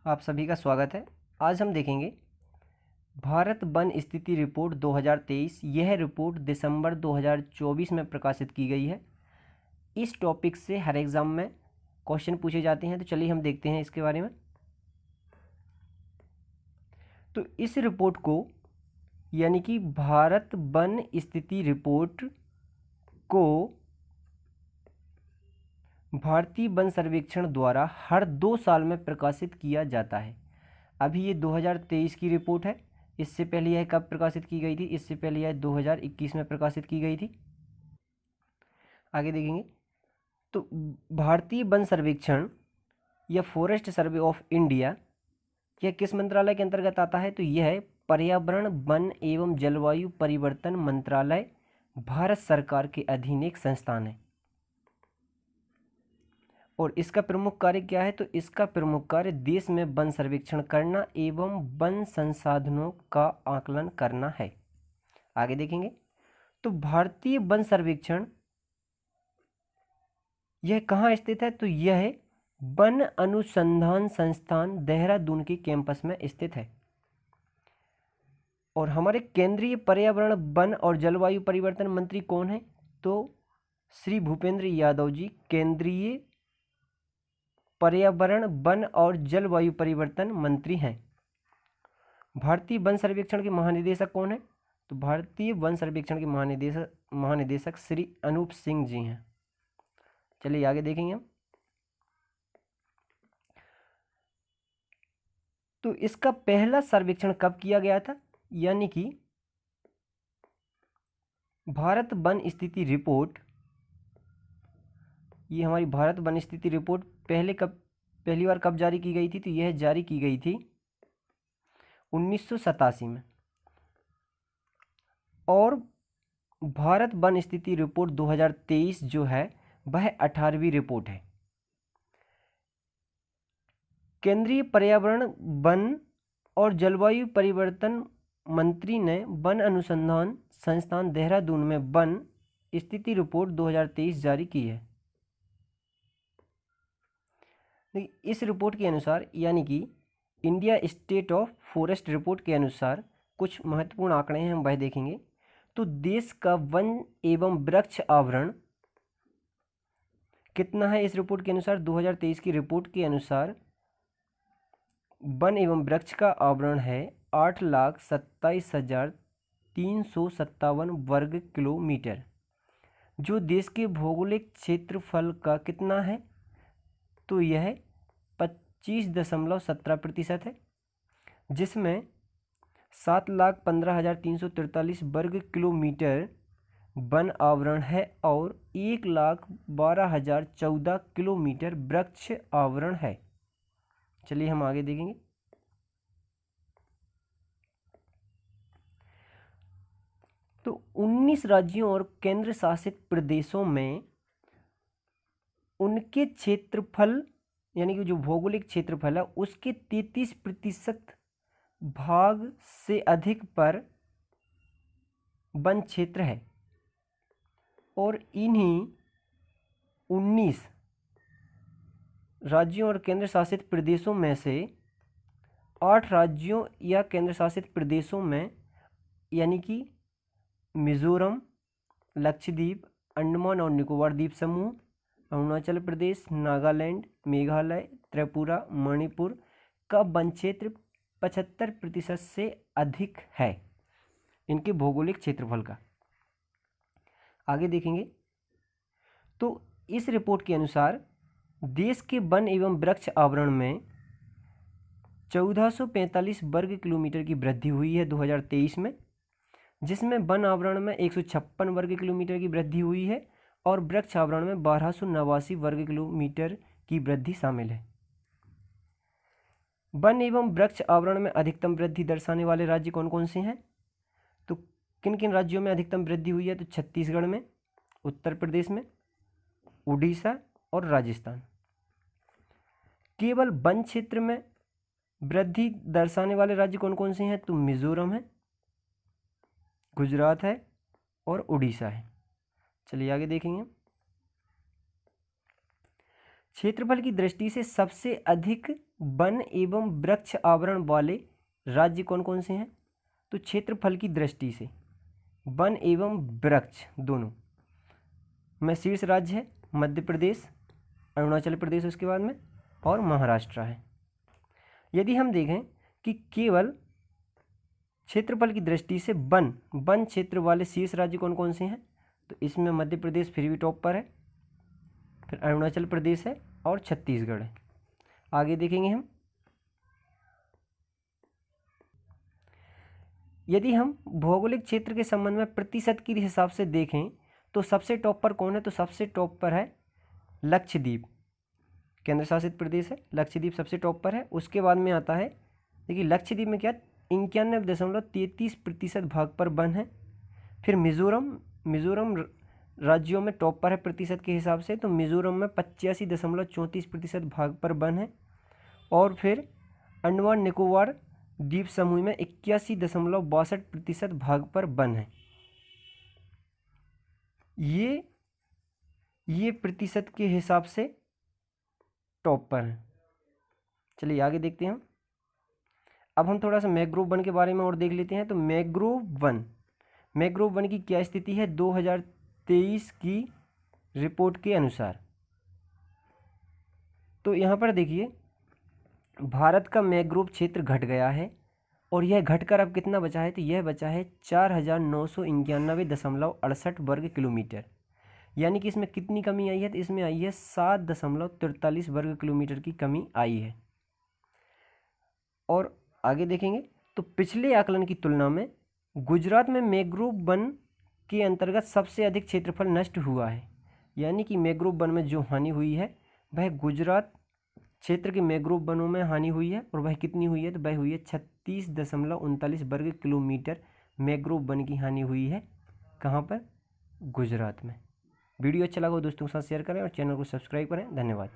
आप सभी का स्वागत है। आज हम देखेंगे भारत वन स्थिति रिपोर्ट 2023। यह रिपोर्ट दिसंबर 2024 में प्रकाशित की गई है। इस टॉपिक से हर एग्ज़ाम में क्वेश्चन पूछे जाते हैं, तो चलिए हम देखते हैं इसके बारे में। तो इस रिपोर्ट को यानी कि भारत वन स्थिति रिपोर्ट को भारतीय वन सर्वेक्षण द्वारा हर 2 साल में प्रकाशित किया जाता है। अभी ये 2023 की रिपोर्ट है। इससे पहले यह कब प्रकाशित की गई थी? इससे पहले यह 2021 में प्रकाशित की गई थी। आगे देखेंगे तो भारतीय वन सर्वेक्षण या फॉरेस्ट सर्वे ऑफ इंडिया यह किस मंत्रालय के अंतर्गत आता है? तो यह पर्यावरण वन एवं जलवायु परिवर्तन मंत्रालय भारत सरकार के अधीन एक संस्थान है। और इसका प्रमुख कार्य क्या है? तो इसका प्रमुख कार्य देश में वन सर्वेक्षण करना एवं वन संसाधनों का आकलन करना है। आगे देखेंगे तो भारतीय वन सर्वेक्षण यह कहाँ स्थित है? तो यह वन अनुसंधान संस्थान देहरादून के कैंपस में स्थित है। और हमारे केंद्रीय पर्यावरण वन और जलवायु परिवर्तन मंत्री कौन है? तो श्री भूपेंद्र यादव जी केंद्रीय पर्यावरण वन और जलवायु परिवर्तन मंत्री हैं। भारतीय वन सर्वेक्षण के महानिदेशक कौन है? तो भारतीय वन सर्वेक्षण के महानिदेशक श्री अनूप सिंह जी हैं। चलिए आगे देखेंगे हम। तो इसका पहला सर्वेक्षण कब किया गया था? यानी कि भारत वन स्थिति रिपोर्ट, ये हमारी भारत वन स्थिति रिपोर्ट पहली बार कब जारी की गई थी? तो यह जारी की गई थी 1987 में। और भारत वन स्थिति रिपोर्ट 2023 जो है वह 18वीं रिपोर्ट है। केंद्रीय पर्यावरण वन और जलवायु परिवर्तन मंत्री ने वन अनुसंधान संस्थान देहरादून में वन स्थिति रिपोर्ट 2023 जारी की है। इस रिपोर्ट के अनुसार यानी कि India state of forest report के अनुसार कुछ महत्वपूर्ण आंकड़े हैं, हम वह देखेंगे। तो देश का वन एवं वृक्ष आवरण कितना है? इस रिपोर्ट के अनुसार 2023 की रिपोर्ट के अनुसार वन एवं वृक्ष का आवरण है 8,27,357 वर्ग किलोमीटर, जो देश के भौगोलिक क्षेत्रफल का कितना है? तो यह 25.17% है, जिसमें 7,15,343 वर्ग किलोमीटर वन आवरण है और 1,12,014 किलोमीटर वृक्ष आवरण है। चलिए हम आगे देखेंगे। तो 19 राज्यों और केंद्र शासित प्रदेशों में उनके क्षेत्रफल यानी कि जो भौगोलिक क्षेत्रफल है उसके 33% भाग से अधिक पर वन क्षेत्र है। और इन्हीं 19 राज्यों और केंद्र शासित प्रदेशों में से 8 राज्यों या केंद्र शासित प्रदेशों में यानी कि मिजोरम, लक्षद्वीप, अंडमान और निकोबार द्वीप समूह, अरुणाचल प्रदेश, नागालैंड, मेघालय, त्रिपुरा, मणिपुर का वन क्षेत्र 75% से अधिक है इनके भौगोलिक क्षेत्रफल का। आगे देखेंगे तो इस रिपोर्ट के अनुसार देश के वन एवं वृक्ष आवरण में 1445 वर्ग किलोमीटर की वृद्धि हुई है 2023 में, जिसमें वन आवरण में 156 वर्ग किलोमीटर की वृद्धि हुई है और वृक्ष आवरण में 1289 वर्ग किलोमीटर की वृद्धि शामिल है। वन एवं वृक्ष आवरण में अधिकतम वृद्धि दर्शाने वाले राज्य कौन कौन से हैं? तो किन किन राज्यों में अधिकतम वृद्धि हुई है? तो छत्तीसगढ़ में, उत्तर प्रदेश में, उड़ीसा और राजस्थान। केवल वन क्षेत्र में वृद्धि दर्शाने वाले राज्य कौन कौन से हैं? तो मिजोरम है, गुजरात है और उड़ीसा है। चलिए आगे देखेंगे। क्षेत्रफल की दृष्टि से सबसे अधिक वन एवं वृक्ष आवरण वाले राज्य कौन कौन से हैं? तो क्षेत्रफल की दृष्टि से वन एवं वृक्ष दोनों में शीर्ष राज्य है मध्य प्रदेश, अरुणाचल प्रदेश उसके बाद में, और महाराष्ट्र है। यदि हम देखें कि केवल क्षेत्रफल की दृष्टि से वन क्षेत्र वाले शीर्ष राज्य कौन कौन से हैं, तो इसमें मध्य प्रदेश फिर भी टॉप पर है, फिर अरुणाचल प्रदेश है और छत्तीसगढ़ है। आगे देखेंगे हम, यदि हम भौगोलिक क्षेत्र के संबंध में प्रतिशत के हिसाब से देखें तो सबसे टॉप पर कौन है? तो सबसे टॉप पर है लक्षद्वीप, केंद्र शासित प्रदेश है लक्षद्वीप, सबसे टॉप पर है। उसके बाद में आता है, देखिए लक्षद्वीप में क्या 91.33% भाग पर वन है। फिर मिजोरम राज्यों में टॉप पर है प्रतिशत के हिसाब से, तो मिजोरम में 85.34% भाग पर वन है। और फिर अंडमान निकोबार द्वीप समूह में 81.62% भाग पर वन है। ये प्रतिशत के हिसाब से टॉप पर है। चलिए आगे देखते हैं। अब हम थोड़ा सा मैंग्रोव वन के बारे में और देख लेते हैं। तो मैंग्रोव वन की क्या स्थिति है 2023 की रिपोर्ट के अनुसार? तो यहाँ पर देखिए भारत का मैंग्रोव क्षेत्र घट गया है और यह घटकर अब कितना बचा है? तो यह बचा है 4991.68 वर्ग किलोमीटर। यानी कि इसमें कितनी कमी आई है? तो इसमें आई है 7.43 वर्ग किलोमीटर की कमी आई है। और आगे देखेंगे तो पिछले आकलन की तुलना में गुजरात में मैंग्रोव वन के अंतर्गत सबसे अधिक क्षेत्रफल नष्ट हुआ है। यानी कि मैंग्रोव वन में जो हानि हुई है वह गुजरात क्षेत्र के मैंग्रोव वनों में हानि हुई है। और वह कितनी हुई है? तो वह हुई है 36.39 वर्ग किलोमीटर मैंग्रोव वन की हानि हुई है। कहाँ पर? गुजरात में। वीडियो अच्छा लगा हो दोस्तों के साथ शेयर करें और चैनल को सब्सक्राइब करें। धन्यवाद।